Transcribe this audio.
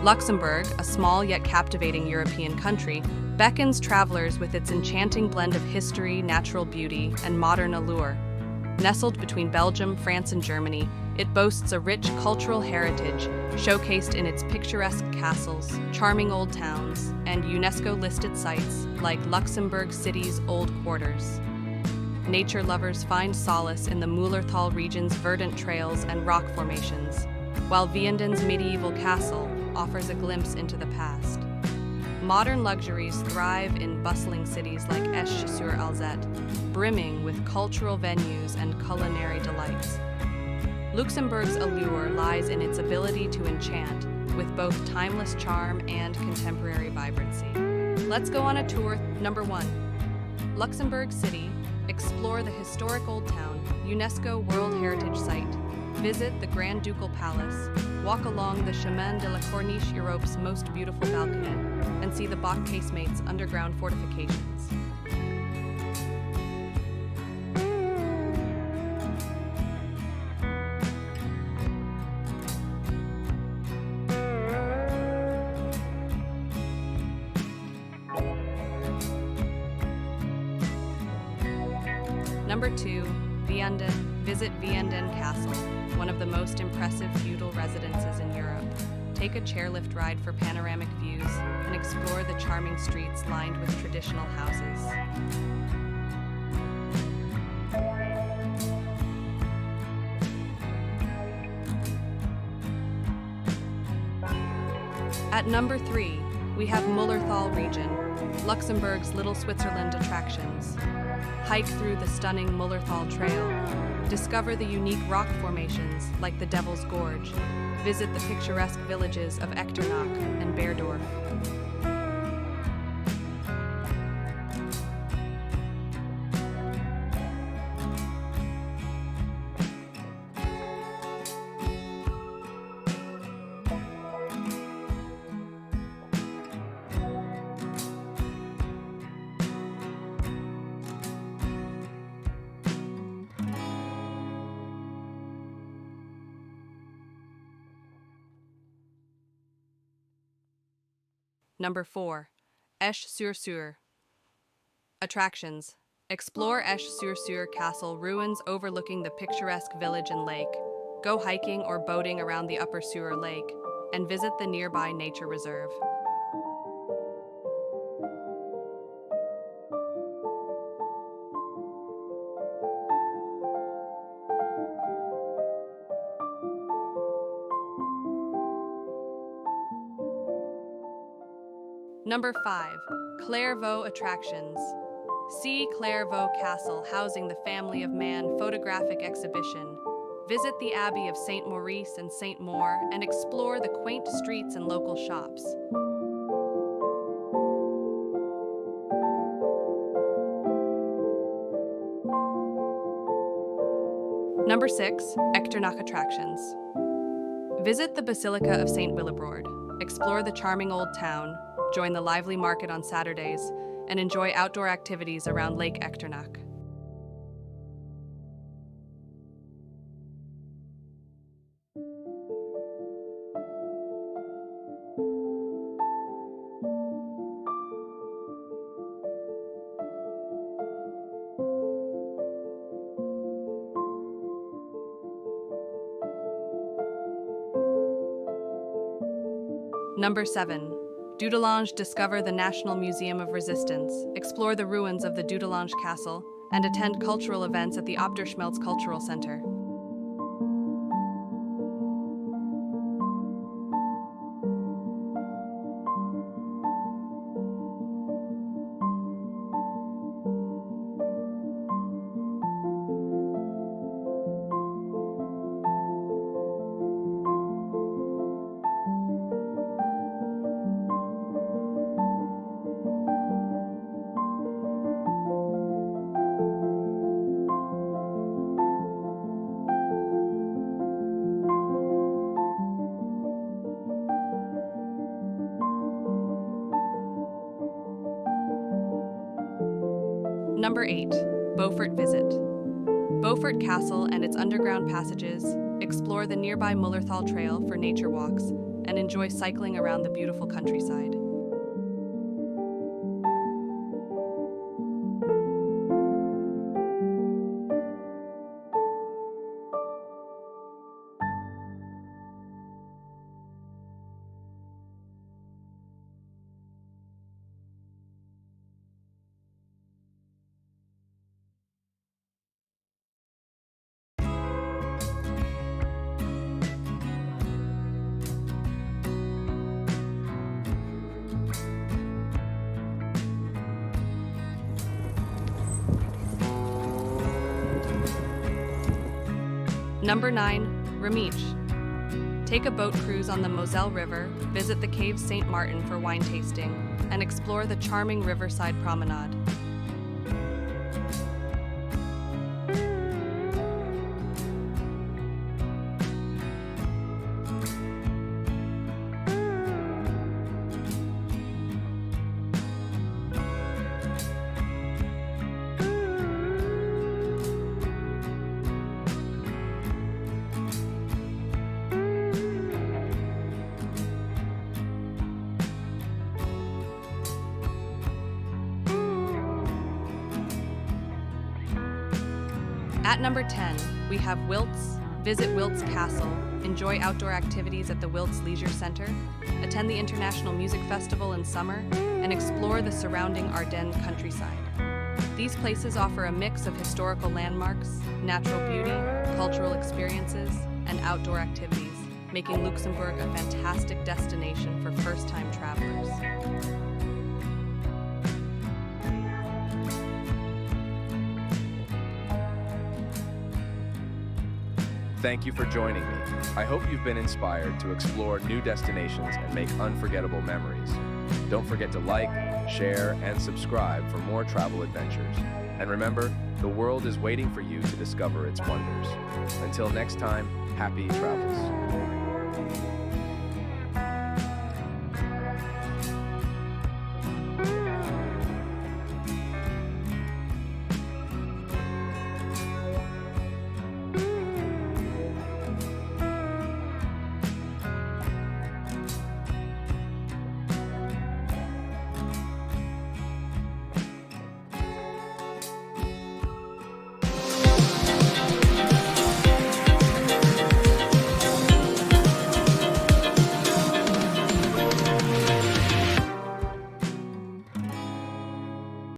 Luxembourg, a small yet captivating European country, beckons travelers with its enchanting blend of history, natural beauty, and modern allure. Nestled between Belgium, France, and Germany, it boasts a rich cultural heritage showcased in its picturesque castles, charming old towns, and UNESCO-listed sites like Luxembourg City's Old Quarters. Nature lovers find solace in the Mullerthal region's verdant trails and rock formations, while Vianden's medieval castle offers a glimpse into the past. Modern luxuries thrive in bustling cities like Esch-sur-Alzette, brimming with cultural venues and culinary delights. Luxembourg's allure lies in its ability to enchant, with both timeless charm and contemporary vibrancy. Let's go on a tour. Number 1. Luxembourg City. Explore the historic Old Town, UNESCO World Heritage Site. Visit the Grand Ducal Palace, walk along the Chemin de la Corniche, Europe's most beautiful balcony, and see the Bach casemates underground fortifications. Number 2. Vianden. Visit Vianden Castle, one of the most impressive feudal residences in Europe. Take a chairlift ride for panoramic views and explore the charming streets lined with traditional houses. At number 3, we have Mullerthal Region, Luxembourg's Little Switzerland attractions. Hike through the stunning Mullerthal Trail. Discover the unique rock formations like the Devil's Gorge. Visit the picturesque villages of Echternach and Beerdorf. Number 4. Esch-sur-Sur. Attractions. Explore Esch-sur-Sur Castle ruins overlooking the picturesque village and lake. Go hiking or boating around the Upper Sur Lake, and visit the nearby nature reserve. Number 5. Clervaux attractions. See Clervaux Castle housing the Family of Man photographic exhibition. Visit the Abbey of Saint-Maurice and Saint-Maur and explore the quaint streets and local shops. Number 6. Echternach attractions. Visit the Basilica of St. Willibrord. Explore the charming old town, join the lively market on Saturdays, and enjoy outdoor activities around Lake Echternach. Number 7. Dudelange. Discover the National Museum of Resistance, explore the ruins of the Dudelange Castle, and attend cultural events at the Opderschmelz Cultural Center. Number 8. Beaufort visit. Beaufort Castle and its underground passages, explore the nearby Mullerthal Trail for nature walks, and enjoy cycling around the beautiful countryside. Number 9, Corniche. Take a boat cruise on the Moselle River, visit the Cave St. Martin for wine tasting, and explore the charming riverside promenade. At number 10, we have Wilts. Visit Wilts Castle, enjoy outdoor activities at the Wilts Leisure Centre, attend the International Music Festival in summer, and explore the surrounding Ardennes countryside. These places offer a mix of historical landmarks, natural beauty, cultural experiences, and outdoor activities, making Luxembourg a fantastic destination for first-time travelers. Thank you for joining me. I hope you've been inspired to explore new destinations and make unforgettable memories. Don't forget to like, share, and subscribe for more travel adventures. And remember, the world is waiting for you to discover its wonders. Until next time, happy travels.